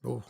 Oh.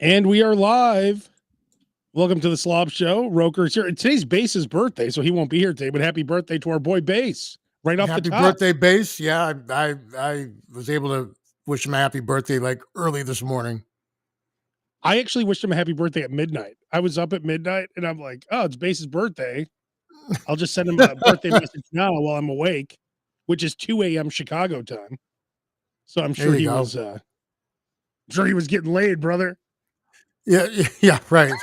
And we are live. Welcome to the Slob Show. Roker's here. Today's Base's birthday, so he won't be here today, but happy birthday to our boy Base. Right off Happy the top. birthday, Base. Yeah, I was able to wish him a happy birthday like early this morning. I actually wished him a happy birthday at midnight. I was up at midnight and I'm like, oh, it's Base's birthday. I'll just send him a birthday message now while I'm awake, which is 2 a.m. Chicago time. So I'm sure he was getting laid, brother. Yeah, right.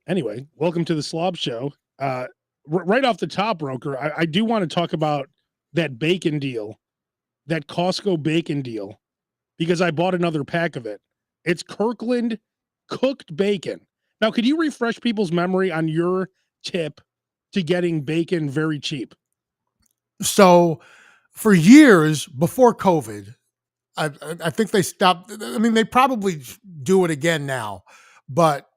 Anyway, welcome to the Slob Show. Right off the top, Roker, I do want to talk about that bacon deal, that Costco bacon deal, because I bought another pack of it. It's Kirkland cooked bacon. Now, could you refresh people's memory on your tip to getting bacon very cheap? So for years before COVID, I think they stopped. I mean, they probably do it again now, but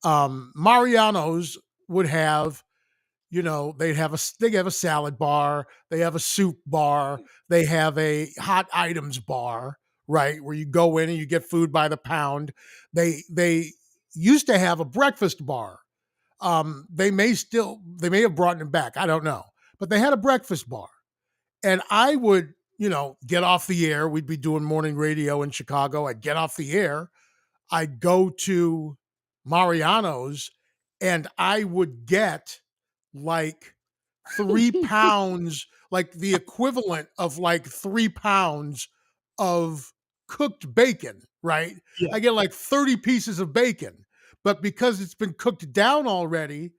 Mariano's would have, they have a salad bar, they have a soup bar, they have a hot items bar, right, where you go in and you get food by the pound. They used to have a breakfast bar. They may have brought it back. I don't know, but they had a breakfast bar, and I would, get off the air. We'd be doing morning radio in Chicago. I'd get off the air. I'd go to Mariano's, and I would get like 3 pounds, like the equivalent of like 3 pounds of cooked bacon, right? Yeah. I get like 30 pieces of bacon, but because it's been cooked down already,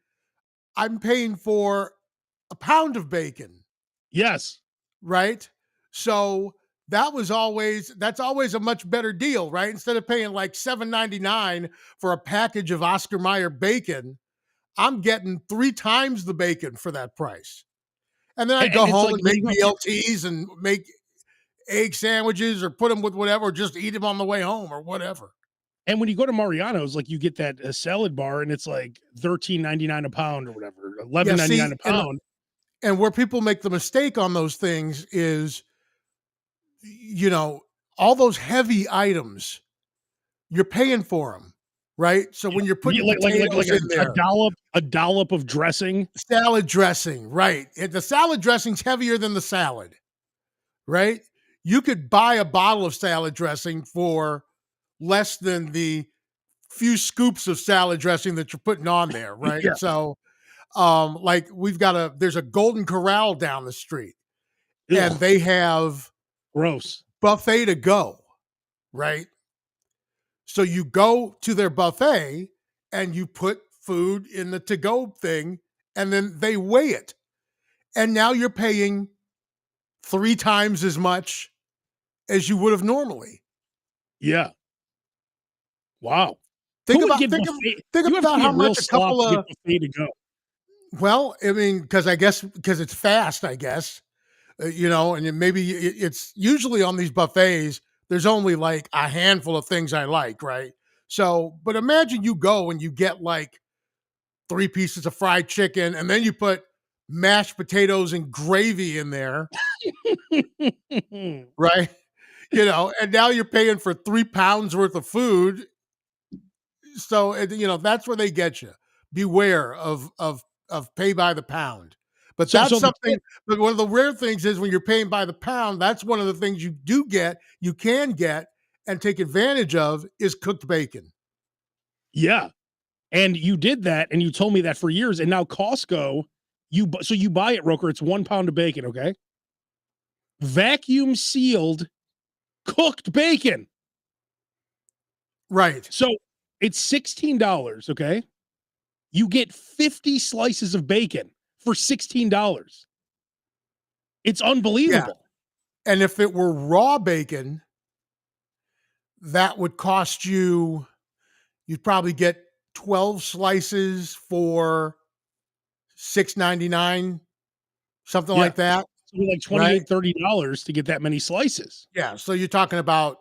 I'm paying for a pound of bacon. Yes. Right. So that's always a much better deal, right? Instead of paying like $7.99 for a package of Oscar Mayer bacon, I'm getting 3 times the bacon for that price. And then I go home like, and make BLTs and make egg sandwiches or put them with whatever, or just eat them on the way home or whatever. And when you go to Mariano's, like you get that salad bar and it's like $13.99 a pound or whatever, $11.99 a pound. And where people make the mistake on those things is, all those heavy items, you're paying for them, right? So when you're putting potatoes in there, a dollop of dressing, salad dressing, right? The salad dressing's heavier than the salad, right? You could buy a bottle of salad dressing for less than the few scoops of salad dressing that you're putting on there, right? Yeah. So, like there's a Golden Corral down the street, and they have gross buffet to go, right? So you go to their buffet and you put food in the to-go thing, and then they weigh it. And now you're paying 3 times as much as you would have normally. Yeah. Wow. Think about how much a couple of buffet to go. Well, I mean, because it's fast, I guess. And maybe it's usually on these buffets, there's only like a handful of things I like, right? So, but imagine you go and you get like 3 pieces of fried chicken, and then you put mashed potatoes and gravy in there, right? And now you're paying for 3 pounds worth of food. So, that's where they get you. Beware of pay by the pound. But that's something. But one of the rare things is when you're paying by the pound, that's one of the things you can get, and take advantage of is cooked bacon. Yeah, and you did that, and you told me that for years, and now Costco, you buy it, Roker. It's 1 pound of bacon, okay? Vacuum sealed, cooked bacon. Right. So it's $16, okay? You get 50 slices of bacon for $16. It's Yeah. unbelievable. And if it were raw bacon, that would cost you, you'd probably get 12 slices for 6.99, something Yeah. like that, So like right? 28, $30 to get that many slices Yeah. So you're talking about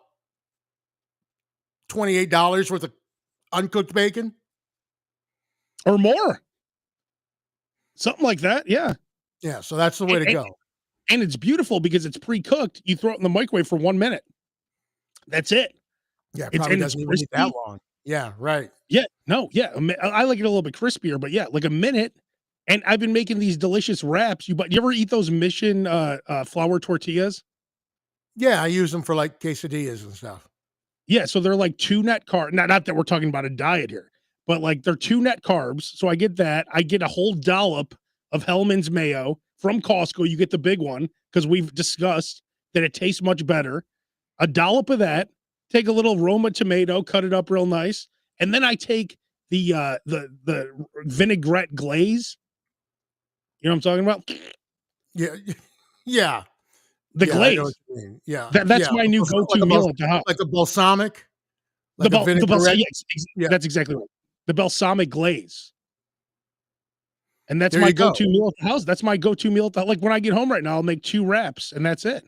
$28 worth of uncooked bacon. or more. Something like that. Yeah. Yeah. So that's the way And, to and, go. and it's beautiful because it's pre-cooked. You throw it in the microwave for 1 minute. That's it. Yeah. It It's probably and it's doesn't even need that crispy. long. Yeah. Right. Yeah, no, yeah, I like it a little bit crispier, but yeah, like a minute. And I've been making these delicious wraps. You ever eat those Mission flour tortillas? Yeah. I use them for like quesadillas and stuff. Yeah, so they're like 2 net carb. Not that we're talking about a diet here, but like they're 2 net carbs. So I get that. I get a whole dollop of Hellman's mayo from Costco. You get the big one because we've discussed that it tastes much better. A dollop of that. Take a little Roma tomato, cut it up real nice, and then I take the vinaigrette glaze. You know what I'm talking about? Yeah. Yeah. The Yeah. I know what glaze. you mean. Yeah. That's Yeah. my new Like go-to a, meal at the house. like a balsamic, The like a bal the bals vinaigrette. yes, Yeah. that's exactly right. The balsamic glaze. And that's There my you go. go-to meal at the house. That's my go-to meal at the like, when I get home right now, I'll make 2 wraps, and that's it.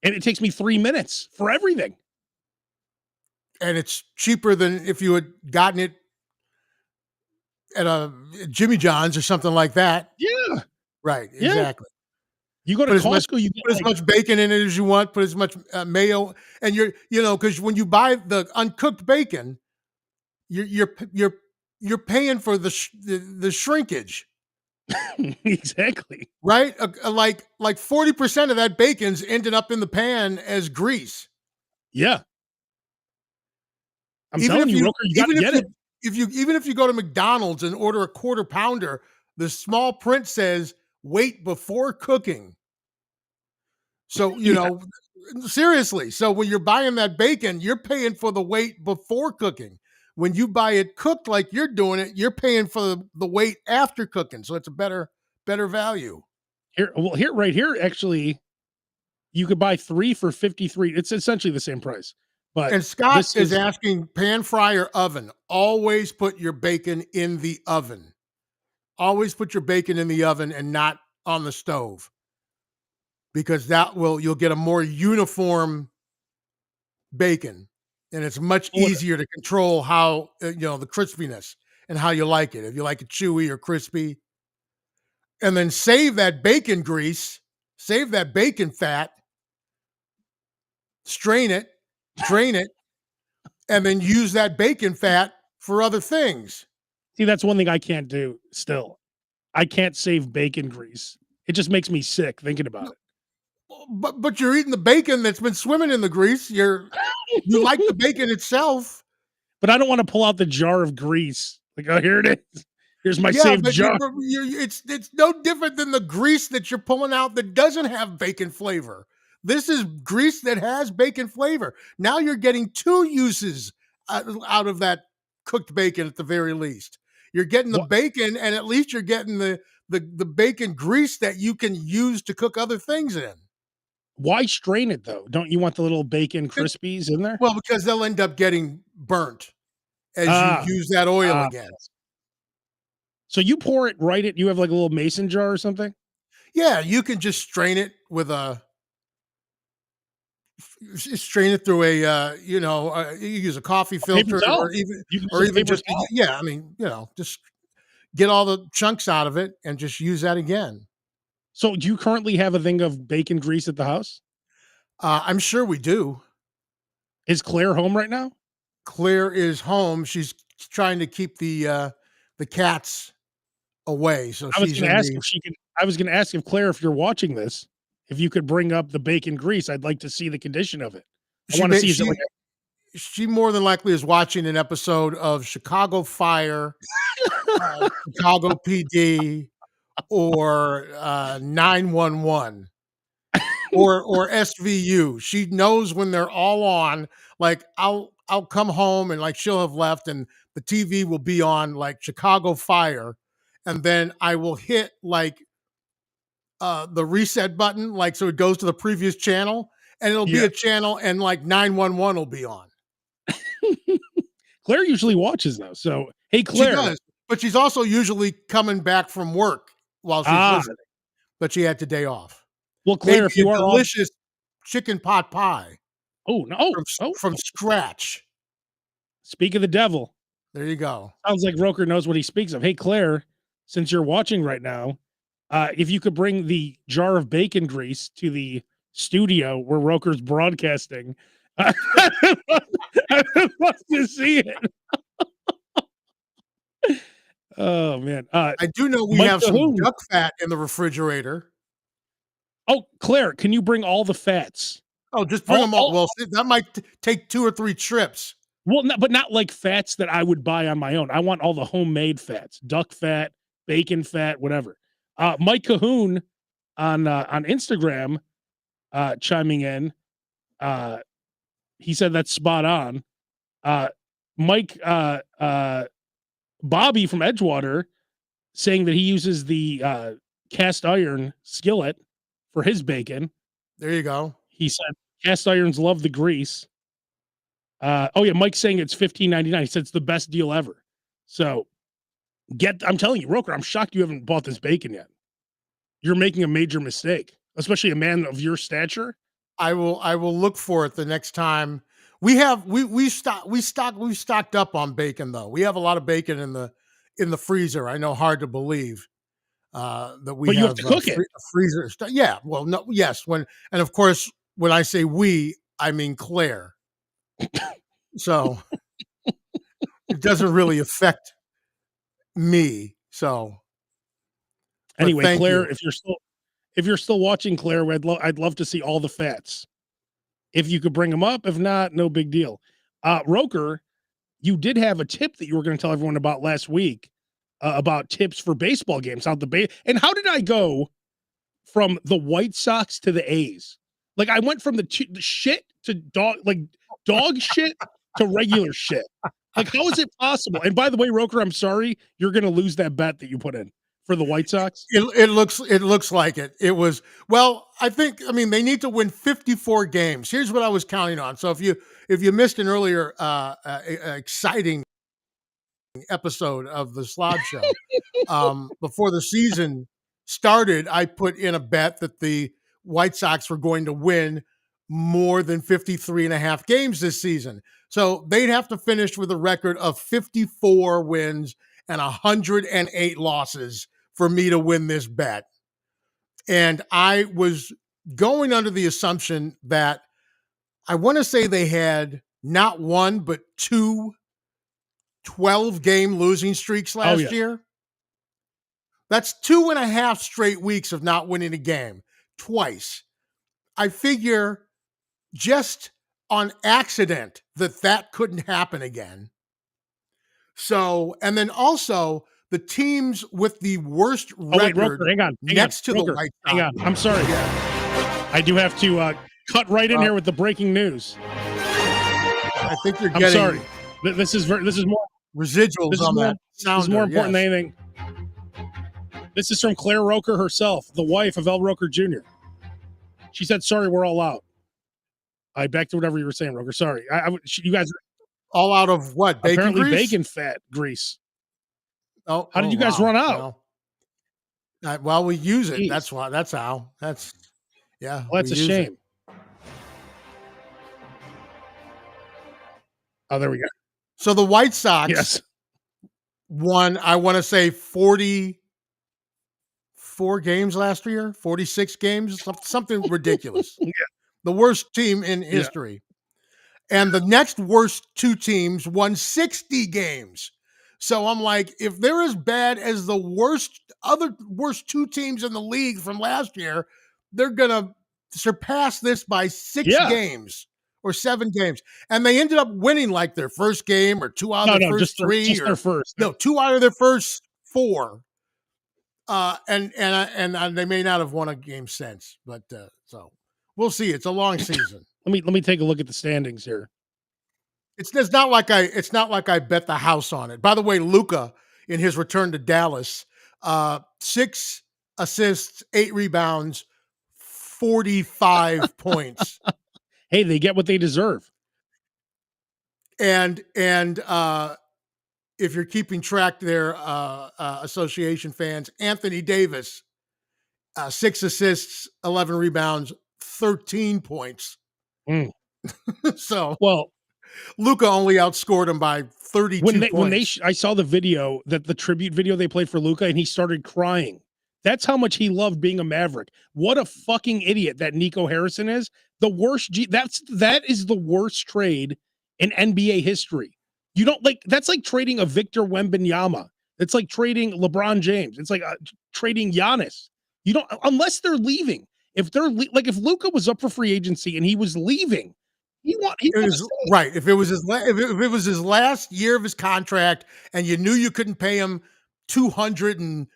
And it takes me 3 minutes for everything. And it's cheaper than if you had gotten it at a Jimmy John's or something like that. Yeah, Right, yeah. exactly. You go to Put as much Costco, you get put as like much bacon in it as you want, put as much, mayo, and because when you buy the uncooked bacon, you're paying for the shrinkage, exactly. right? Like 40% of that bacon's ended up in the pan as grease. Yeah. I'm Even telling if you, you Roker, you gotta even if get you it. even if you go to McDonald's and order a quarter pounder, the small print says, "Wait before cooking." So, Yeah. seriously. So when you're buying that bacon, you're paying for the wait before cooking. When you buy it cooked like you're doing it, you're paying for the wait after cooking. So it's a better value. Here right here, actually, you could buy 3 for 53. It's essentially the same price. But And Scott this is is asking pan fryer oven. Always put your bacon in the oven. Always put your bacon in the oven and not on the stove, because you'll get a more uniform bacon, and it's much what easier to control how, the crispiness and how you like it. If you like it chewy or crispy, and then save that bacon grease, save that bacon fat, strain it, drain it, and then use that bacon fat for other things. see, that's one thing I can't do still. I can't save bacon grease. It just makes me sick thinking about But you're eating the bacon that's been swimming in the grease. You like the it. bacon itself. But I don't wanna pull out the jar of grease. Like, "Oh, here it is. Here's my Yeah, saved but jar." it's no different than the grease that you're pulling out that doesn't have bacon flavor. This is grease that has bacon flavor. Now you're getting 2 uses out of that cooked bacon at the very least. You're getting the What bacon, and at least you're getting the bacon grease that you can use to cook other things in. why strain it though? Don't you want the little bacon crispies in there? Well, because they'll end up getting burnt as you Ah, use that oil ah. again. So you pour it right at you have like a little mason jar or something? Yeah, you can just strain it with a strain it through you use a coffee Paper filter, towel. or even You can or use a even paper just towel. yeah, I mean, just get all the chunks out of it and just use that again. So do you currently have a thing of bacon grease at the house? I'm sure we do. Is Claire home right now? Claire is home. She's trying to keep the cats away, so I was she's gonna in ask the if she could I was gonna ask if Claire, if you're watching this, if you could bring up the bacon grease. I'd like to see the condition of it. I she wanna may see, is it she like she more than likely is watching an episode of Chicago Fire, Chicago PD, or 911, or SVU. She knows when they're all on. Like, I'll come home and like she'll have left and the TV will be on like Chicago Fire, and then I will hit like the reset button, like so it goes to the previous channel, and it'll be Yeah. a channel, and like 911 will be on. Claire usually watches though. So hey, She Claire. does, but she's also usually coming back from work while she's listening. But she had today off. Well, Claire, Maybe if you a are off, delicious chicken pot pie oh no, from scratch. speak of the devil. There you go. Sounds like Roker knows what he speaks of. Hey, Claire, since you're watching right now, if you could bring the jar of bacon grease to the studio where Roker's broadcasting, I'd love to see it. Oh man, I do know we Mike have some Cahoon. duck fat in the refrigerator. Oh, Claire, can you bring all the fats? Oh, just bring them all. all- Well, that might take 2 or 3 trips. Well, but not like fats that I would buy on my own. I want all the homemade fats, duck fat, bacon fat, whatever. Mike Cahoon on Instagram chiming in. He said that's spot on. Mike Bobby from Edgewater saying that he uses the cast iron skillet for his bacon. There you go. He said cast irons love the grease. Oh yeah, Mike's saying it's $15.99. He said it's the best deal ever. So I'm telling you, Roker, I'm shocked you haven't bought this bacon yet. You're making a major mistake, especially a man of your stature. I will look for it the next time. We've stocked up on bacon though. We have a lot of bacon in the freezer. I know, hard to believe that we But you have to cook it. Freezer. Yeah, well, no, yes. And of course, when I say we, I mean Claire. So it doesn't really affect me. So anyway, Claire, you. if you're still watching, Claire, I'd love to see all the fats. If you could bring them up, if not, no big deal. Roker, you did have a tip that you were going to tell everyone about last week about tips for baseball games. And how did I go from the White Sox to the A's? Like I went from the shit to dog shit to regular shit. Like how is it possible? And by the way, Roker, I'm sorry, you're going to lose that bet that you put in for the White Sox. It looks like it. It was, well, I mean they need to win 54 games. Here's what I was counting on. So if you missed an earlier exciting episode of the Slob Show, before the season started, I put in a bet that the White Sox were going to win more than 53 and a half games this season. So they'd have to finish with a record of 54 wins and 108 losses for me to win this bet. And I was going under the assumption that I want to say they had not one, but 2 12-game losing streaks last year. That's 2.5 straight weeks of not winning a game twice. I figure just on accident that couldn't happen again. So, and then also the teams with the worst record Roker, hang on, next to Roker, the White Sox. Hang on, I'm sorry. Yeah. I do have to cut right in here with the breaking news. I think you're getting. I'm sorry. This is more residuals on that. This is more important than anything. This is from Claire Roker herself, the wife of L. Roker Jr. She said, "Sorry, we're all out." I back to whatever you were saying, Roker. Sorry, you guys all out of what? Bacon apparently grease? Bacon fat grease. Oh, how did you guys run out? Well, we use it. Jeez. That's why. That's how. That's yeah. Well, that's a shame. Oh, there we go. So the White Sox won, I want to say 44 games last year, 46 games, something ridiculous. Yeah. The worst team in history. Yeah. And the next worst 2 teams won 60 games. So I'm like, if they're as bad as the worst 2 teams in the league from last year, they're going to surpass this by 6 games. Or 7 games, and they ended up winning like their first game or 2 out of their first 3. Just their first. No, 2 out of their first 4. And they may not have won a game since, but so we'll see. It's a long season. Let me take a look at the standings here. It's not like I bet the house on it. By the way, Luca in his return to Dallas, 6 assists, 8 rebounds, 45 points. Hey, they get what they deserve. And if you're keeping track there, association fans, Anthony Davis, 6 assists, 11 rebounds, 13 points. Mm. So Well, Luca only outscored him by 32 points. I saw the video, that the tribute video they played for Luca, and he started crying. That's how much he loved being a Maverick. What a fucking idiot that Nico Harrison is. The worst that is the worst trade in NBA history. You don't like That's like trading a Victor Wembanyama. It's like trading LeBron James. It's like trading Giannis. You don't, unless they're leaving. If they're like, if Luca was up for free agency and he was leaving, he It was right. If it was if it was his last year of his contract, and you knew you couldn't pay him $230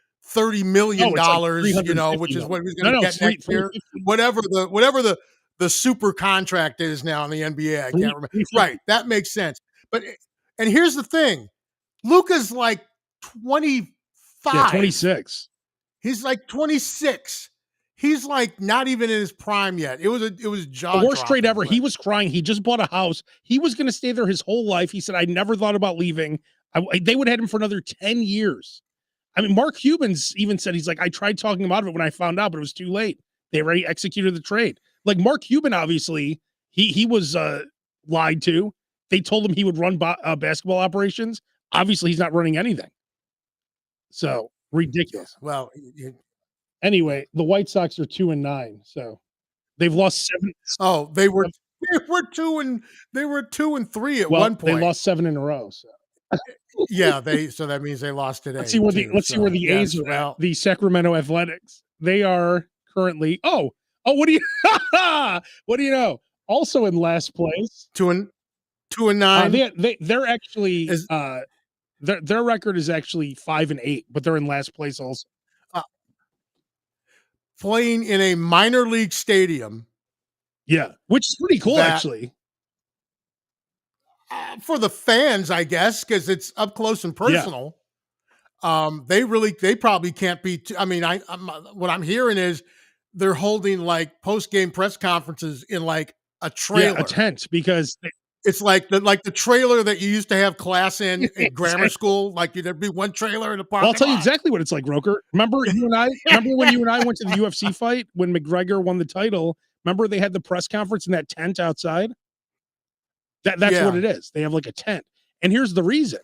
million, like you know, which is what he's No, going to no, get next year. 350. Whatever the super contract is now in the NBA, I can't remember. 350. Right, that makes sense. But and here's the thing, Luca's like 25. Yeah, 26. He's like 26. He's like not even in his prime yet. It was jaw The worst trade dropping, ever. but- He was crying. He just bought a house. He was going to stay there his whole life. He said, I never thought about leaving. They would have had him for another 10 years. I mean, Mark Cuban's even said, he's like, I tried talking him out of it when I found out, but it was too late. They already executed the trade. Like, Mark Cuban, obviously, he was lied to. They told him he would run basketball operations. Obviously, he's not running anything. So, ridiculous. Well, Anyway, the White Sox are 2-9, so they've lost 7. oh, they were 2-3 at Well, one point. they lost 7 in a row. So Yeah, so that means they lost today. let's see where the A's A's are at. The Sacramento Athletics. They are currently what do you what do you know? Also in last place. 2-9. They're actually their record is actually 5-8, but they're in last place also. Playing in a minor league stadium. Yeah, which is pretty cool, actually. For the fans, I guess, because it's up close and personal. Yeah. They probably can't be. I mean, what I'm hearing is they're holding like post game press conferences in like a trailer, a tent, because it's like the trailer that you used to have class in grammar school. Like there'd be one trailer in the park. Well, I'll tell you exactly what it's like, Roker. Remember when you and I went to the UFC fight when McGregor won the title? Remember they had the press conference in that tent outside? That's what it is. They have like a tent. And here's the reason.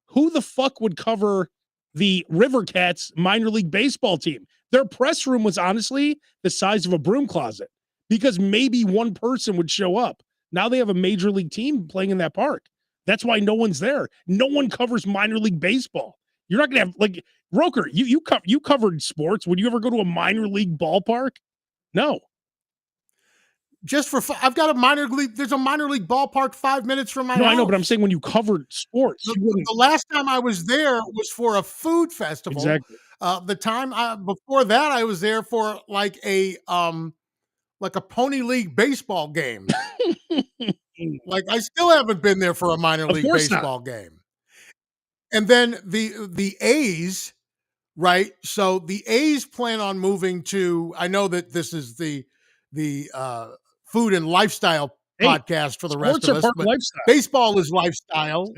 Who the fuck would cover the River Cats minor league baseball team? Their press room was honestly the size of a broom closet, because maybe one person would show up. Now they have a major league team playing in that park. That's why no one's there. No one covers minor league baseball. You're not going to have, like, Roker, you covered sports. Would you ever go to a minor league ballpark? No. Just for fun. I've got a minor league. There's a minor league ballpark 5 minutes from my house. I know, but I'm saying when you covered sports. The last time I was there was for a food festival. Exactly. The time before that, I was there for like a pony league baseball game. Like, I still haven't been there for a minor league baseball game. And then the A's, right? So the A's plan on moving to. I know that this is the food and lifestyle podcast for the rest of us, but lifestyle. Baseball is lifestyle.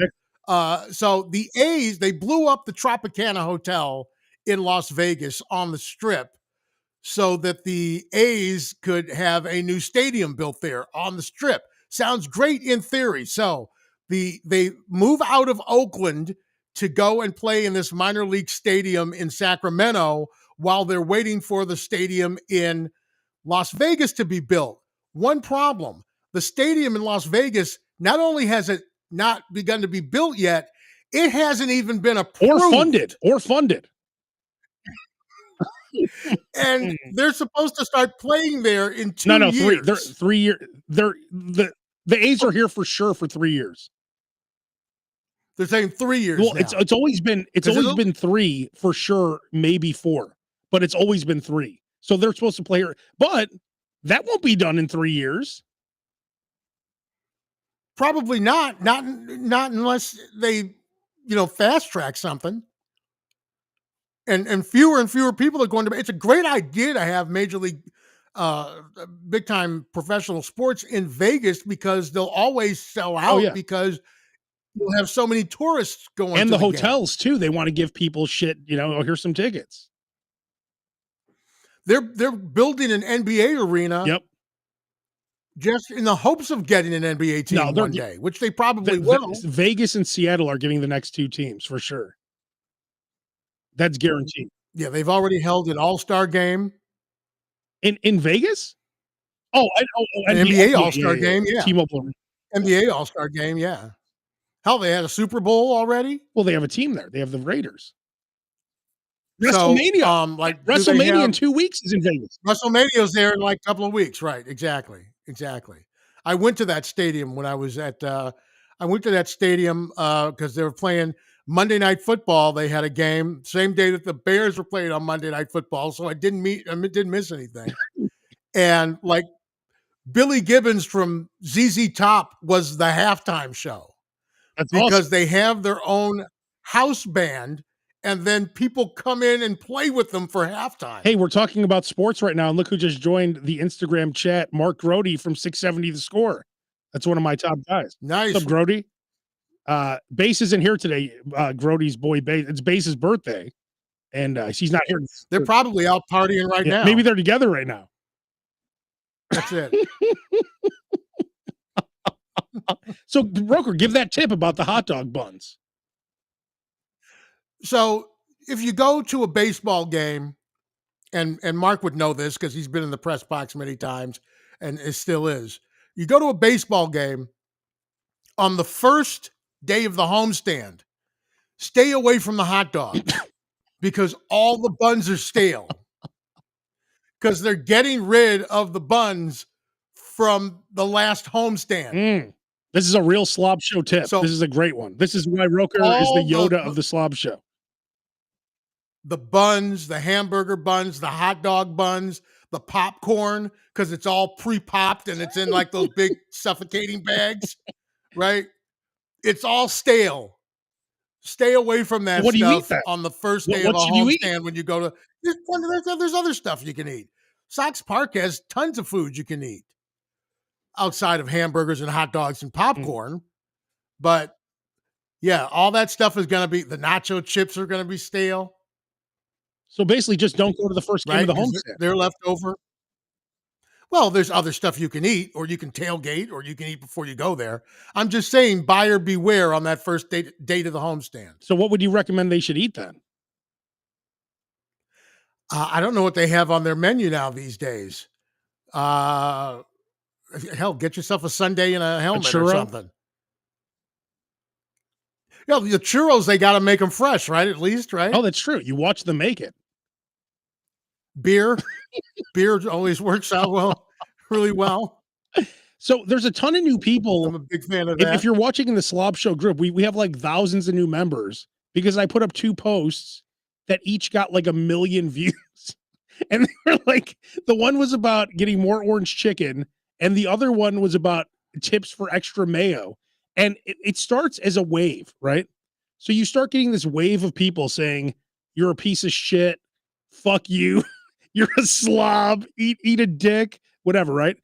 So the A's, they blew up the Tropicana Hotel in Las Vegas on the Strip so that the A's could have a new stadium built there on the Strip. Sounds great in theory. So they move out of Oakland to go and play in this minor league stadium in Sacramento while they're waiting for the stadium in Las Vegas to be built. One problem, the stadium in Las Vegas, not only has it not begun to be built yet, it hasn't even been approved. Or funded. And they're supposed to start playing there in 2 years. They're 3 years. The A's are here for sure for 3 years. They're saying 3 years. Well, now. it's always been 3 for sure, maybe 4, but it's always been 3. So they're supposed to play here, but that won't be done in 3 years. Probably not. Not unless they, fast track something. And fewer people are going to. It's a great idea to have major league, big time professional sports in Vegas because they'll always sell out yeah. because you'll have so many tourists going And to the game. hotels too. They want to give people shit. Oh, here's some tickets. They're building an NBA arena. Yep. Just in the hopes of getting an NBA team one day, which they probably will. Vegas and Seattle are getting the next two teams for sure. That's guaranteed. Yeah, they've already held an All-Star game in Vegas. Oh, an NBA All-Star game. Yeah, T-Mobile NBA All-Star game. Yeah. Hell, they had a Super Bowl already. Well, they have a team there. They have the Raiders. So, WrestleMania, WrestleMania in 2 weeks is in Vegas. WrestleMania's there in like a couple of weeks, right? Exactly. I went to that stadium when I was at. I went to that stadium because they were playing Monday Night Football. They had a game same day that the Bears were playing on Monday Night Football, so I didn't miss anything. And like Billy Gibbons from ZZ Top was the halftime show. That's because awesome. They have their own house band, and then people come in and play with them for halftime. Hey, we're talking about sports right now, and look who just joined the Instagram chat. Mark Grody from 670 The Score. That's one of my top guys. Nice. What's up, Grody? Bass isn't here today. Grody's boy Bass. It's Bass's birthday, and he's not here. They're probably out partying right now. Maybe they're together right now. That's it. So, Roker, give that tip about the hot dog buns. So, if you go to a baseball game, and Mark would know this because he's been in the press box many times, and it still is. You go to a baseball game on the first day of the homestand, stay away from the hot dogs because all the buns are stale. Because they're getting rid of the buns from the last homestand. This is a real Slob Show tip. So, this is a great one. This is why Roker is the Yoda of the Slob Show. The buns, the hamburger buns, the hot dog buns, the popcorn, because it's all pre-popped and it's in like those big suffocating bags, right? It's all stale. Stay away from that stuff on the first day of a homestand when you go to. There's other stuff you can eat. Sox Park has tons of food you can eat outside of hamburgers and hot dogs and popcorn. But yeah, all that stuff is going to be, the nacho chips are going to be stale. So basically just don't go to the first game of the homestand. They're left over. Well, there's other stuff you can eat, or you can tailgate, or you can eat before you go there. I'm just saying buyer beware on that first date of the homestand. So what would you recommend they should eat then? I don't know what they have on their menu now these days. Hell, get yourself a sundae and a helmet or something. Yeah, the churros, they got to make them fresh, right? At least, right? Oh, that's true. You watch them make it. Beer always works out really well. So there's a ton of new people. I'm a big fan of that. If you're watching in the Slob Show group, we have like thousands of new members because I put up 2 posts that each got like 1 million views. And they were like, the one was about getting more orange chicken, and the other one was about tips for extra mayo. And it starts as a wave, right? So you start getting this wave of people saying, you're a piece of shit, fuck you, you're a slob, eat a dick, whatever, right?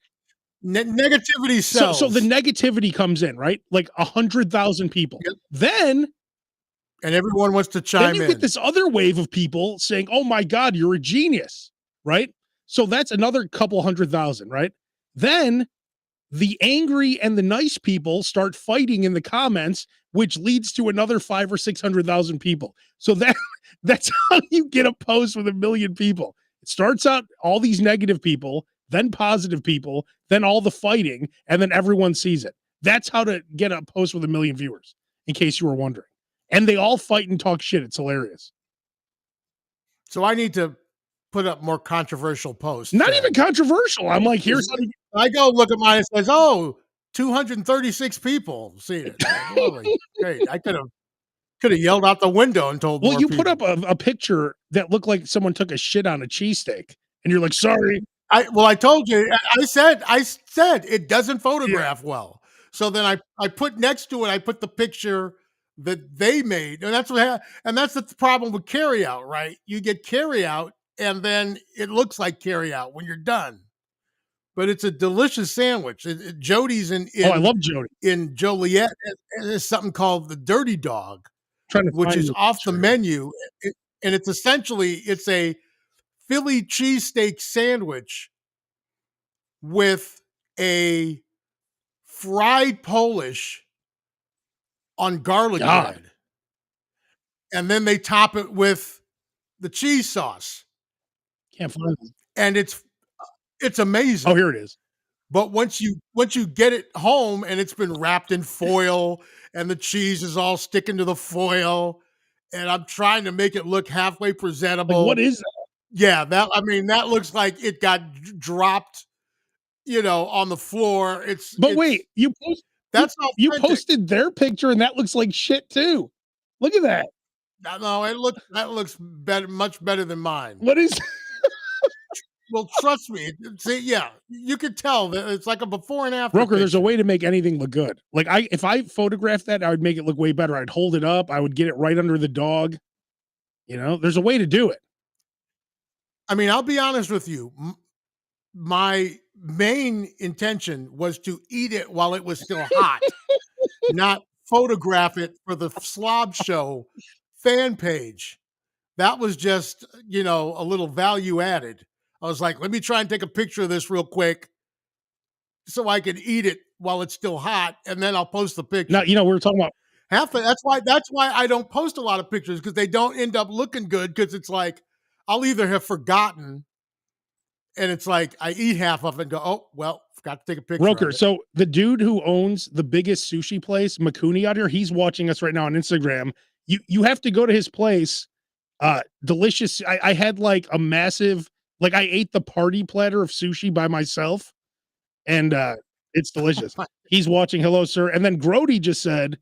Negativity sells. So the negativity comes in, right? Like 100,000 people. Yep. Then and everyone wants to chime in. Then you get this other wave of people saying, oh my God, you're a genius, right? So that's another couple 100,000, right? Then the angry and the nice people start fighting in the comments, which leads to another 500,000 or 600,000 people. So that's how you get a post with 1 million people. It starts out all these negative people, then positive people, then all the fighting, and then everyone sees it. That's how to get a post with 1 million viewers, in case you were wondering. And they all fight and talk shit. It's hilarious. So I need to put up more controversial posts. Not even controversial. I'm like, here's how to... I go look at mine and says, 236 people seen it. Holy, great. I could have yelled out the window and told. Well, you put up a picture that looked like someone took a shit on a cheesesteak, and you're like, sorry. I told you. I said it doesn't photograph well. So then I put next to it, I put the picture that they made, and that's the problem with carryout, right? You get carryout, and then it looks like carryout when you're done. But it's a delicious sandwich. Jody's Oh, I love Jody. in Joliet is something called the Dirty Dog, Trying to which find is the off the picture. menu, and it's a Philly cheesesteak sandwich with a fried Polish on garlic God. bread, and then they top it with the cheese sauce, Can't find it. and it's amazing. Oh, here it is. But once you get it home and it's been wrapped in foil and the cheese is all sticking to the foil, and I'm trying to make it look halfway Like, presentable. what is that? Yeah, that looks like it got dropped, on the floor. But wait, That's you authentic. posted their picture and that looks like shit too. Look at that. No, that looks better, much better than mine. What is Well, trust me. See, yeah, you could tell that it's like a before and after. Roker, there's a picture. way to make anything look good. Like if I photographed that, I would make it look way better. I'd hold it up, I would get it right under the dog. There's a way to do it. I mean, I'll be honest with you. My main intention was to eat it while it was still hot, not photograph it for the Slob Show fan page. That was just, a little value added. I was like, let me try and take a picture of this real quick so I can eat it while it's still hot, and then I'll post the picture. Now, we were talking about that's why I don't post a lot of pictures, because they don't end up looking good, because it's like I'll either have forgotten, and it's like I eat half of it and go, oh well, forgot to take a picture. Roker. Of it. So the dude who owns the biggest sushi place, Makuni out here, he's watching us right now on Instagram. You have to go to his place. Delicious. I had like a massive, like I ate the party platter of sushi by myself, and it's delicious. He's watching. Hello, sir. And then Grody just said,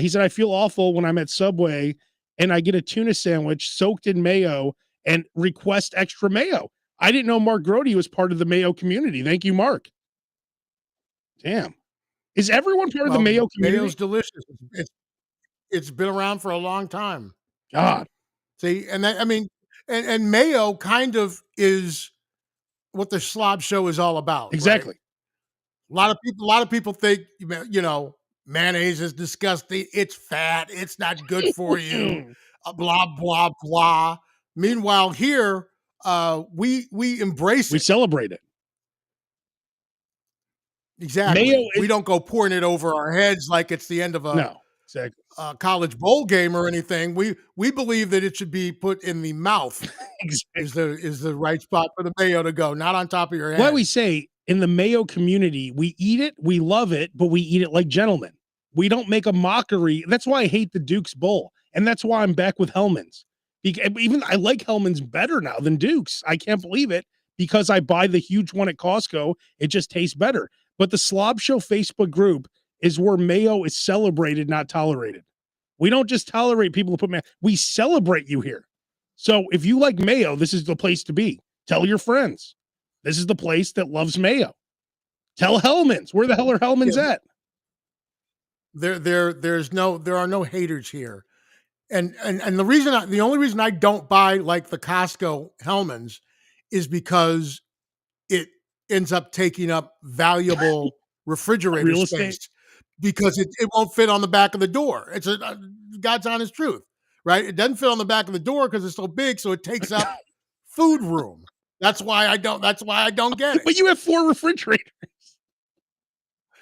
he said, I feel awful when I'm at Subway and I get a tuna sandwich soaked in mayo and request extra mayo. I didn't know Mark Grody was part of the mayo community. Thank you, Mark. Damn. Is everyone part of the mayo community? Mayo's delicious. It's been around for a long time. God. See, and and mayo kind of is what the Slob Show is all about. Exactly. Right? A lot of people think, mayonnaise is disgusting. It's fat. It's not good for you. Blah blah blah. Meanwhile, here we embrace it. We celebrate it. Exactly. We don't go pouring it over our heads like it's the end of exactly. College bowl game or anything. We believe that it should be put in the mouth. Exactly. Is the right spot for the mayo to go, not on top of your head. Why we say in the mayo community, we eat it, we love it, but we eat it like gentlemen. We don't make a mockery. That's why I hate the Duke's Bowl, and that's why I'm back with Hellman's. Even I like Hellman's better now than Duke's. I can't believe it, because I buy the huge one at Costco. It just tastes better. But the Slob Show Facebook group is where mayo is celebrated, not tolerated. We don't just tolerate people who put mayo. We celebrate you here. So if you like mayo, this is the place to be. Tell your friends. This is the place that loves mayo. Tell Hellman's. Where the hell are Hellman's at? There are no haters here. And the only reason I don't buy like the Costco Hellman's is because it ends up taking up valuable refrigerator space, because it won't fit on the back of the door. It's God's honest truth, right? It doesn't fit on the back of the door because it's so big, so it takes up food room. That's why I don't get it. But you have 4 refrigerators.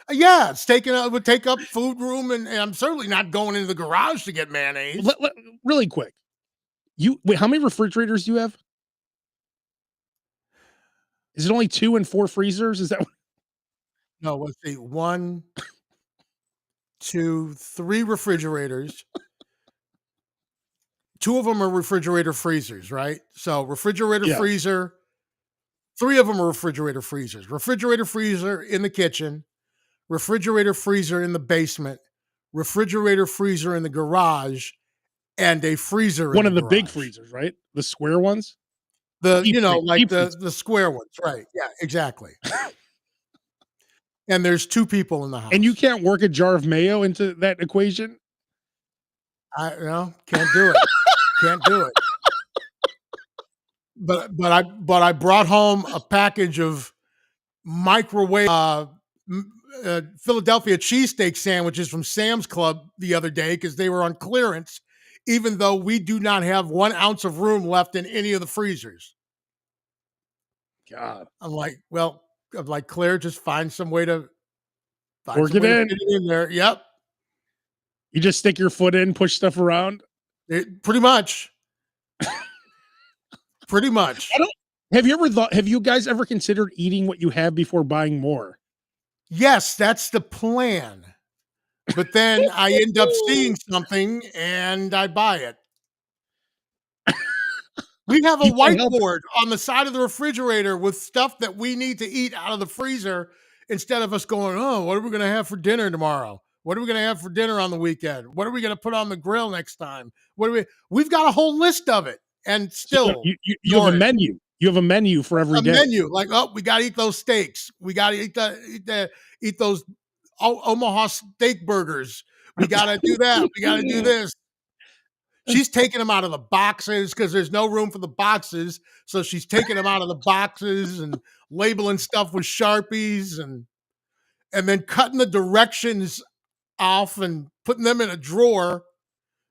Yeah, it would take up food room, and I'm certainly not going into the garage to get mayonnaise. Really quick. Wait, how many refrigerators do you have? Is it only 2 and 4 freezers? Is that what? No, let's see. 1, 2, 3 refrigerators. 2 of them are refrigerator freezers, right? So refrigerator freezer. 3 of them are refrigerator freezers. Refrigerator freezer in the kitchen, refrigerator freezer in the basement, refrigerator freezer in the garage, and a freezer in one of the garage. big freezers, right? The square ones? The square ones, right? Yeah, exactly. and there's 2 people in the house. And you can't work a jar of mayo into that equation? Can't do it. Can't do it. But I brought home a package of microwave Philadelphia cheesesteak sandwiches from Sam's Club the other day because they were on clearance, even though we do not have 1 ounce of room left in any of the freezers. God. I'm like, Claire, just find some way to Work it in. fit it in there. Yep. You just stick your foot in, push stuff around? Pretty much. Pretty much. Have you guys ever considered eating what you have before buying more? Yes, that's the plan. But then I end up seeing something and I buy it. We have a You can't help it. whiteboard on the side of the refrigerator with stuff that we need to eat out of the freezer instead of us going, oh, what are we going to have for dinner tomorrow? What are we going to have for dinner on the weekend? What are we going to put on the grill next time? We've got a whole list of it. And still, you have a menu. You have a menu for every day. Menu like, oh, we got to eat those steaks. We got to eat those Omaha steak burgers. We got to do that. We got to do this. She's taking them out of the boxes because there's no room for the boxes. So she's taking them out of the boxes and labeling stuff with Sharpies and then cutting the directions off and putting them in a drawer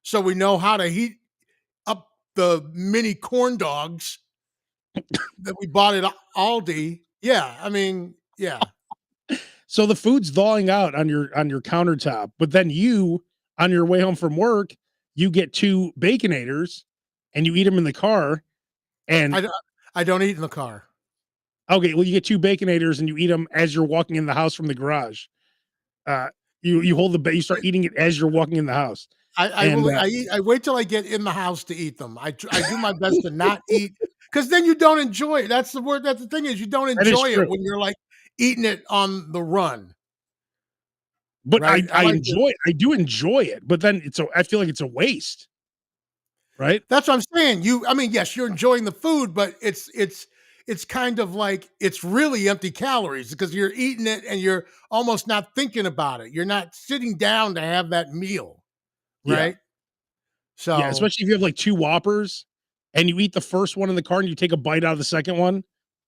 so we know how to heat up the mini corn dogs that we bought at Aldi. Yeah, I mean, yeah. So the food's thawing out on your countertop, but then you, on your way home from work, you get 2 Baconators and you eat them in the car. And I don't eat in the car. Okay, well, you get 2 Baconators and you eat them as you're walking in the house from the garage. You hold you start eating it as you're walking in the house. I wait till I get in the house to eat them. I do my best to not eat because then you don't enjoy it. That's the word. That's the thing is you don't enjoy it when you're like eating it on the run. But right? I do enjoy it, but then I feel like it's a waste. Right? That's what I'm saying. Yes, you're enjoying the food, but it's kind of like it's really empty calories because you're eating it and you're almost not thinking about it. You're not sitting down to have that meal. Right. Yeah. So yeah, especially if you have like 2 Whoppers and you eat the first one in the car and you take a bite out of the second one.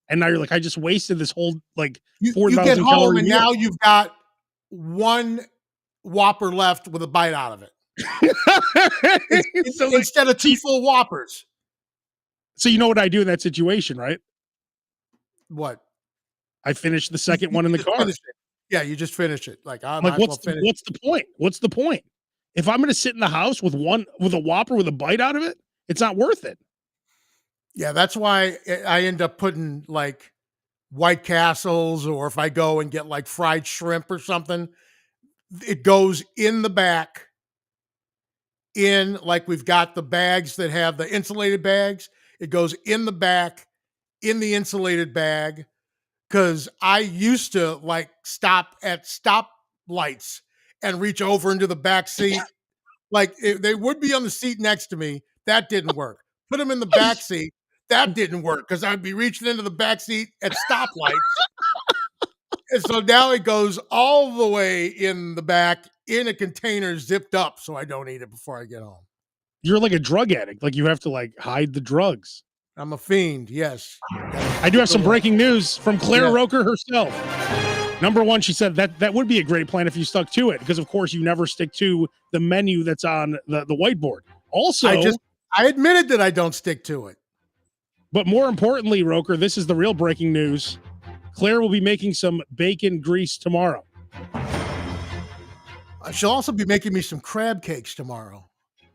And now you're like, I just wasted this whole like 4,000 you get home and meal. now you've got 1 Whopper left with a bite out of it. Instead of 2 full Whoppers. So you know what I do in that situation, right? What? I finish the second one in the car. Yeah, you just finish it. Like, what's the point? What's the point? If I'm going to sit in the house with a Whopper with a bite out of it, it's not worth it. Yeah, that's why I end up putting like White Castles, or if I go and get like fried shrimp or something, it goes in the back. Like we've got the bags that have the insulated bags. It goes in the back in the insulated bag. Cause I used to like stop at stoplights and reach over into the back seat. Like they would be on the seat next to me. That didn't work. Put them in the back seat. That didn't work because I'd be reaching into the back seat at stoplights. And so now it goes all the way in the back in a container zipped up so I don't eat it before I get home. You're like a drug addict. Like you have to like hide the drugs. I'm a fiend, yes. I do have some breaking news from Claire Roker herself. Number 1, she said that would be a great plan if you stuck to it, because of course you never stick to the menu that's on the whiteboard. Also, I admitted that I don't stick to it. But more importantly, Roker, this is the real breaking news. Claire will be making some bacon grease tomorrow. She'll also be making me some crab cakes tomorrow,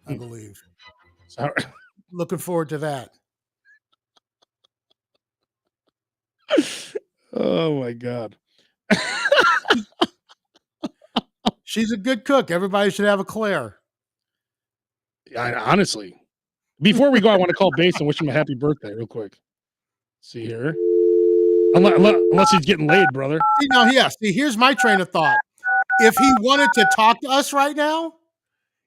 I believe. Sorry. Looking forward to that. Oh my God. She's a good cook. Everybody should have a Claire. Honestly, before we go, I want to call Bass and wish him a happy birthday real quick. See here. Unless he's getting laid, brother. See, here's my train of thought. If he wanted to talk to us right now,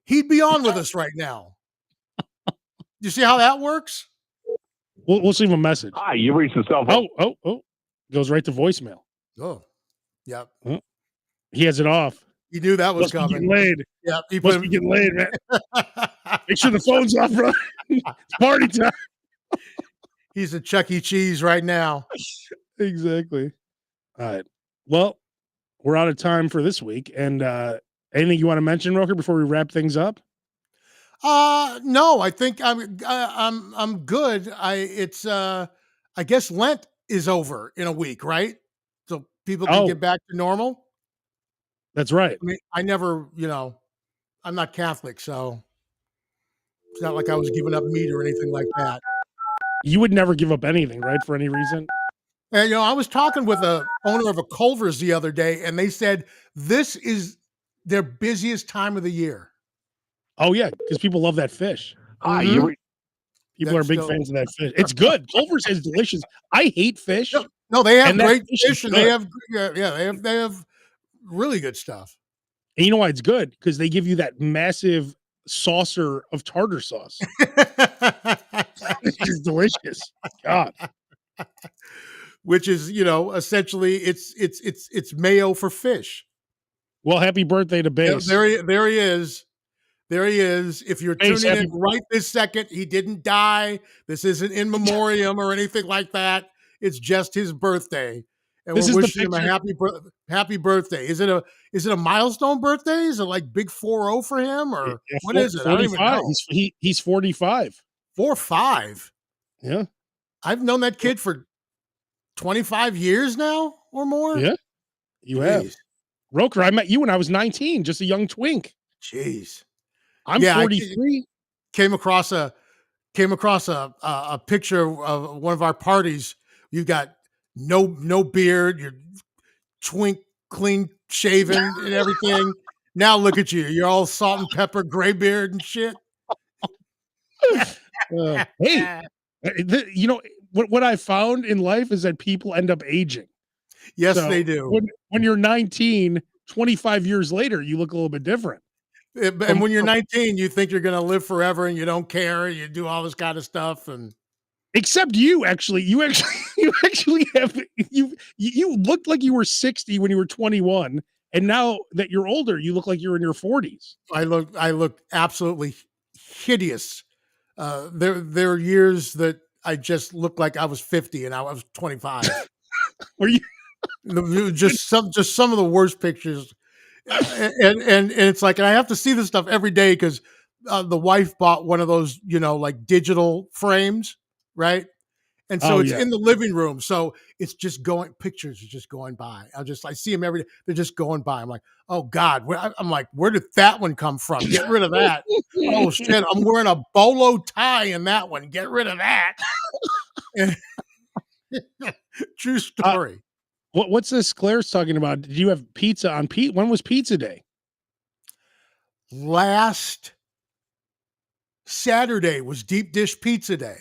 he'd be on with us right now. You see how that works? We'll leave him a message. Hi, you reached the cell phone. Oh. Goes right to voicemail. Oh. Yep. Oh, he has it off. You knew that was Must be getting coming. laid. Yep. He Must put be him. getting laid, man. Make sure the phone's off, bro. It's party time. He's a Chuck E. Cheese right now. Exactly. All right. Well, we're out of time for this week. And anything you want to mention, Roker, before we wrap things up? No, I think I'm good. I guess Lent is over in a week, right? So people can Oh, get back to normal. that's right. I mean, I never, I'm not Catholic, so it's not like I was giving up meat or anything like that. You would never give up anything, right? For any reason. And I was talking with a owner of a Culver's the other day, and they said this is their busiest time of the year. Oh yeah, because people love that fish. Mhm. People are That's big still fans of that fish. It's good. Culver's is delicious. I hate fish, no, they have and that great fish is fish, and good. they have really good stuff. And you know why it's good? Because they give you that massive saucer of tartar sauce. It's delicious. God. Which is, essentially it's mayo for fish. Well, happy birthday to Yeah, Base. there he is. There he is. If you're Base, tuning in happy right this second, he didn't die. This isn't in memoriam or anything like that. It's just his birthday, and This we're is the wishing him a picture. happy birthday. Is it a milestone birthday? Is it like big 40 for him, or Yeah, what is it? I don't even 45. know. He's 45. 4-5. Yeah. I've known that kid for 25 years now or more. Yeah. You have. Jeez. Roker, I met you when I was 19, just a young twink. Jeez. I'm Yeah, 43. came across a picture of one of our parties. You got no beard, you're twink, clean shaven and everything. Now look at you. You're all salt and pepper, gray beard and shit. Hey, what I found in life is that people end up aging. Yes, So they do. when you're 19, 25 years later, you look a little bit different. And when you're 19, you think you're going to live forever and you don't care. You do all this kind of stuff. And Except you actually, you actually have you looked like you were 60 when you were 21, and now that you're older, you look like you're in your 40s. I look absolutely hideous. There are years that I just looked like I was 50 and I was 25. Were you? Just some of the worst pictures, and it's like, and I have to see this stuff every day because the wife bought one of those, like digital frames, right? And so Oh it's yeah. in the living room, so it's just pictures are just going by. I see them every day. They're just going by. I'm like, oh God, I'm like, where did that one come from? Get rid of that. Oh shit, I'm wearing a bolo tie in that one. Get rid of that. True story. What's this Claire's talking about? Did you have pizza on Pete? When was pizza day? Last Saturday was deep dish pizza day.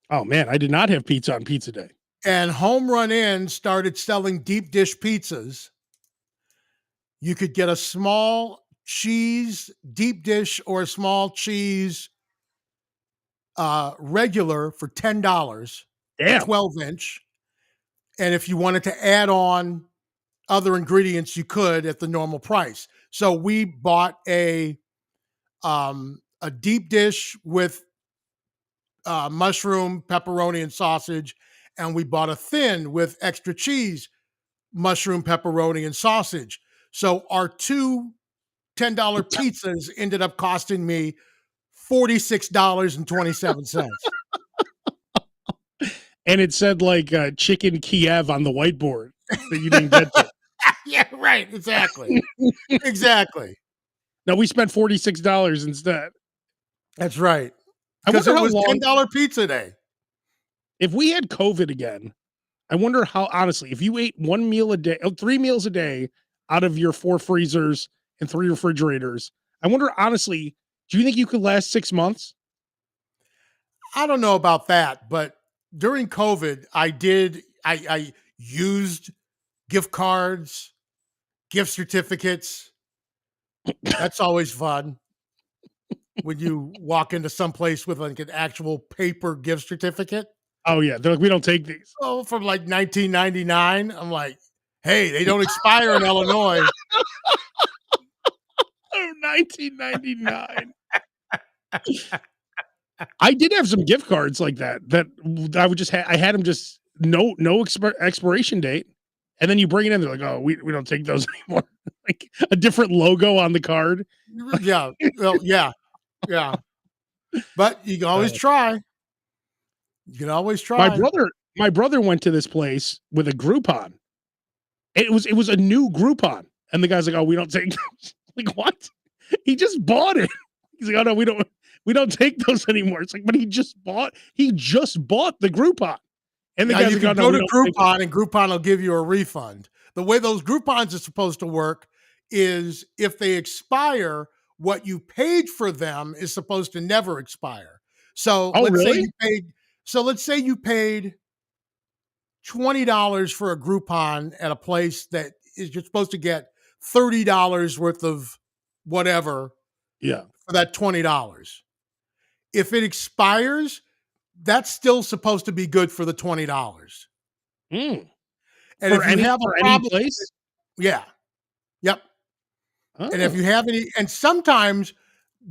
Oh man, I did not have pizza on pizza day. And Home Run Inn started selling deep dish pizzas. You could get a small cheese deep dish or a small cheese regular for $10, Damn. 12-inch. And if you wanted to add on other ingredients, you could at the normal price. So we bought a deep dish with mushroom, pepperoni, and sausage, and we bought a thin with extra cheese, mushroom, pepperoni, and sausage. So our two $10 pizzas ended up costing me $46.27. And it said like chicken Kiev on the whiteboard that you didn't get to. Yeah, right. Exactly. Exactly. Now we spent $46 instead. That's right. I Because wonder it how was long. $10 pizza day. If we had COVID again, I wonder how, honestly, if you ate 1 meal a day, 3 meals a day out of your 4 freezers and 3 refrigerators, I wonder, honestly, do you think you could last 6 months? I don't know about that, but during COVID, I used gift cards, gift certificates. That's always fun when you walk into some place with like an actual paper gift certificate. Oh, yeah. They're like, we don't take these. Oh, from like 1999. I'm like, Hey, they don't expire in Illinois. Oh, 1999. I did have some gift cards like that I would just I had them just no expiration date, and then you bring it in, they're like, "Oh, we don't take those anymore." Like a different logo on the card. Yeah. Well, yeah. Yeah. But you can always Uh, try. You can always my try. brother went to this place with a Groupon. It was a new Groupon, and the guy's like, "Oh, we don't take those." Like, what? He just bought it. He's like, "Oh no, we don't take those anymore." It's like, but he just bought the Groupon. And the Now guy's you like, "Oh can no, go we to don't take it." Groupon and Groupon will give you a refund. The way those Groupons are supposed to work is if they expire, what you paid for them is supposed to never expire. So Oh, really? let's say you paid $20 for a Groupon at a place that is you're supposed to get $30 worth of whatever Yeah. for that $20. If it expires, that's still supposed to be good for the $20. Mm. And if you have For a any problem, place? yeah, yep. And if Oh. you have any, and sometimes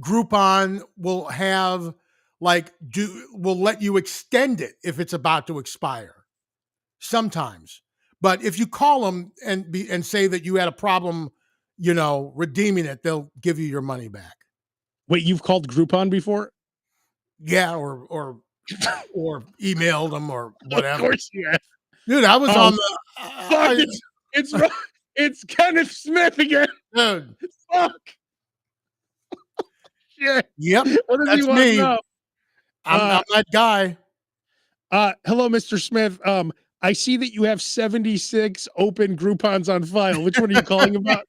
Groupon will have will let you extend it if it's about to expire. Sometimes, but if you call them and say that you had a problem, redeeming it, they'll give you your money back. Wait, you've called Groupon before? Yeah, or emailed them or Of whatever. course you have. Dude, I was Oh, on the fuck, it's Ro it's Kenneth Smith again. dude. Fuck. Shit. Yep, What does he that's want me. now? I'm that guy. Hello, Mr. Smith. I see that you have 76 open Groupons on file. Which one are you calling about?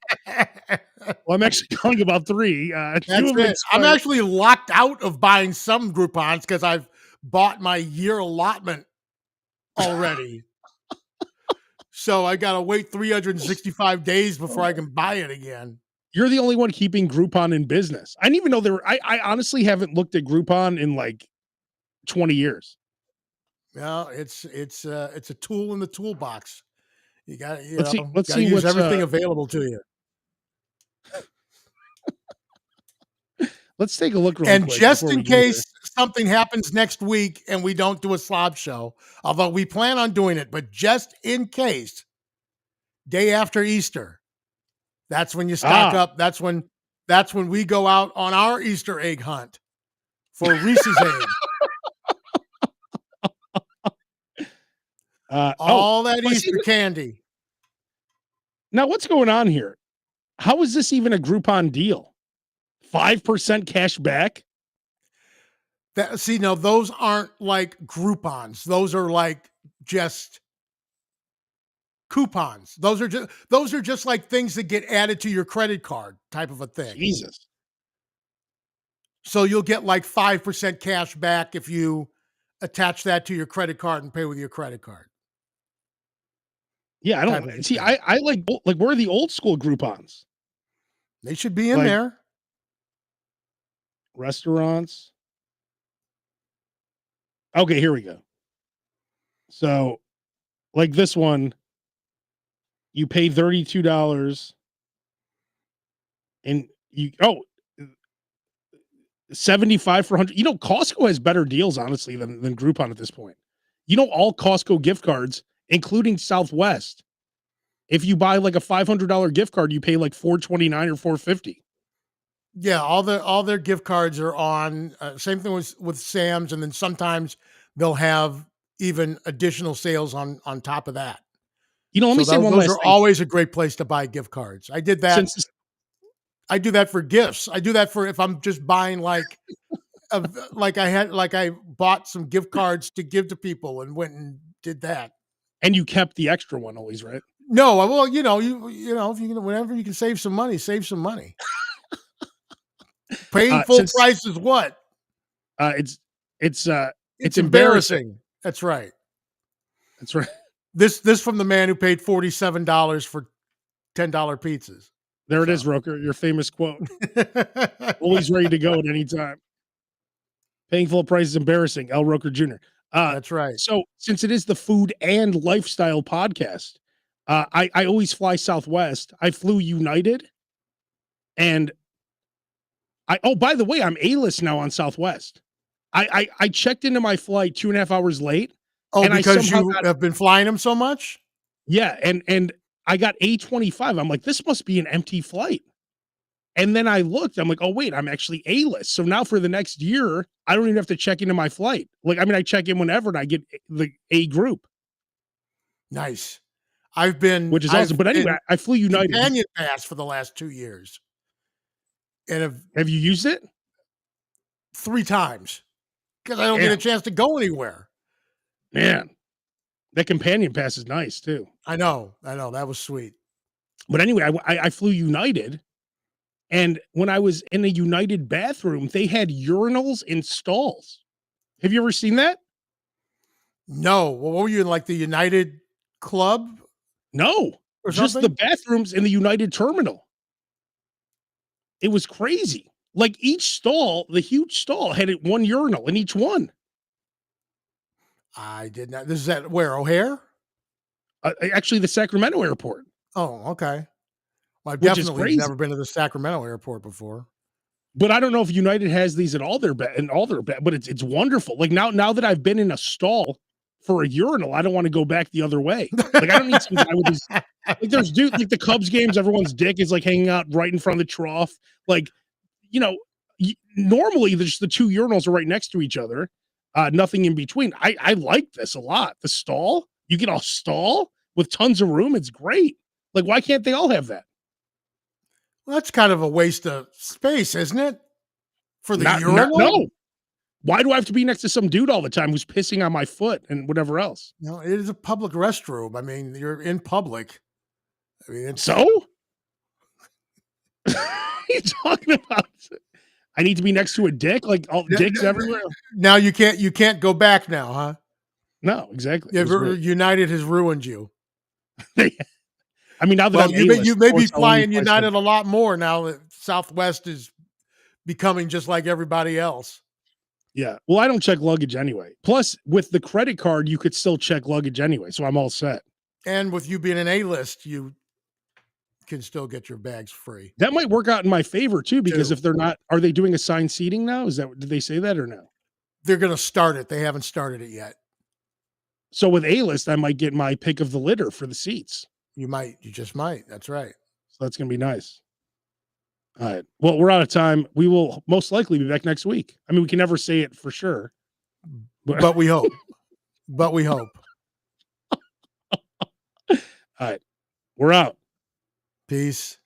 Well, I'm actually calling about 3. 2 That's of them it. I'm expired. actually locked out of buying some Groupons because I've bought my year allotment already. So I gotta wait 365 days before I can buy it again. You're the only one keeping Groupon in business. I didn't even know there were I honestly haven't looked at Groupon in, like, 20 years. Well, it's a tool in the toolbox. You got Let's gotta see use what's, everything available to you. let's take a look really And quick just before in we go here. case something happens next week and we don't do a slob show, although we plan on doing it, but just in case, day after Easter, that's when you stock Ah, up. That's when we go out on our Easter egg hunt for Reese's eggs. oh, All that well, see, Easter candy. now what's going on here? How is this even a Groupon deal? 5% cash back? No, those aren't like Groupons. Those are like just coupons. Those are just like things that get added to your credit card type of a thing. Jesus. So you'll get like 5% cash back if you attach that to your credit card and pay with your credit card. Yeah, I Type of a don't see. thing. I like where are the old school Groupons? They should be in Like there. restaurants. Okay, here we go. So, like this one, you pay $32 and 75 for 100. Costco has better deals honestly than Groupon at this point. All Costco gift cards, including Southwest, if you buy like a $500 gift card, you pay like $429 or $450. Yeah, all their gift cards are on. Same thing with Sam's, and then sometimes they'll have even additional sales on top of that. Let me So say one those last are thing. always a great place to buy gift cards. I did that. Since I do that for gifts. I do that for if I'm just buying I bought some gift cards to give to people and went and did that. and you kept the extra one always, right? No, well, if you can, whenever you can save some money, save some money. Paying full Since price is what? it's it's It's embarrassing. embarrassing. That's right. That's right. This from the man who paid $47 for $10 pizzas. There it is, So. Roker. Your famous quote. Always ready to go at any time. Paying full price is embarrassing. L. Roker Jr. That's right. So since it is the food and lifestyle podcast, I always fly Southwest. I flew United, and oh, by the way, I'm A-list now on Southwest. I checked into my flight 2.5 hours late, Oh, and I because somehow you got have been flying them so much? yeah, and I got A25. I'm like, this must be an empty flight. And then I looked, I'm like, oh wait, I'm actually A-list. So now for the next year, I don't even have to check into my flight. Like, I mean, I check in whenever and I get the A group, Nice. which is awesome. I've But anyway, been I flew United. companion pass for the last 2 years, and have Have you used it? 3 times because I don't get a Damn, chance to go anywhere. man, that companion pass is nice too. I know, that was sweet. But anyway, I flew United, and when I was in a United bathroom, they had urinals in stalls. Have you ever seen that? No, well, what were you in, like, the United Club No, or just the something? bathrooms in the United terminal. It was crazy. Like each stall, the huge stall had it one urinal in each one. I did not. This is at where, O'Hare? Actually, the Sacramento airport, Oh, okay. Well, I've which is definitely crazy. never been to the Sacramento airport before. But I don't know if United has these at all their but it's wonderful. Like now that I've been in a stall for a urinal, I don't want to go back the other way. Like I don't need some guy with his like there's dude like the Cubs games, everyone's dick is like hanging out right in front of the trough. Like, you know, normally there's the two urinals are right next to each other. Nothing in between. I like this a lot. The stall, you get a stall with tons of room. It's great. Like, why can't they all have that? Well, that's kind of a waste of space, isn't it? For the Not urinal? no. Why do I have to be next to some dude all the time who's pissing on my foot and whatever else? No, it is a public restroom. I mean, you're in public. I mean, it's So? What are you talking about? I need to be next to a dick? Like all N- dicks n- everywhere? now you can't go back now, huh? No, exactly. It Yeah, was weird. United has ruined you. I mean, now that Well, I'm you A-list, of may be course, I'll only flying fly some. United a lot more now that Southwest is becoming just like everybody else. Yeah. Well, I don't check luggage anyway. Plus, with the credit card, you could still check luggage anyway, so I'm all set. And with you being an A-list, you can still get your bags free That might work out in my favor too, because too. if they're not, are they doing assigned seating now? Did they say that or no? They're going to start it. They haven't started it yet. So with A-list, I might get my pick of the litter for the seats. You just might. That's right. So that's gonna be nice. All right. Well, we're out of time. We will most likely be back next week. I mean, we can never say it for sure. But we hope. But we hope. All right. We're out. Peace.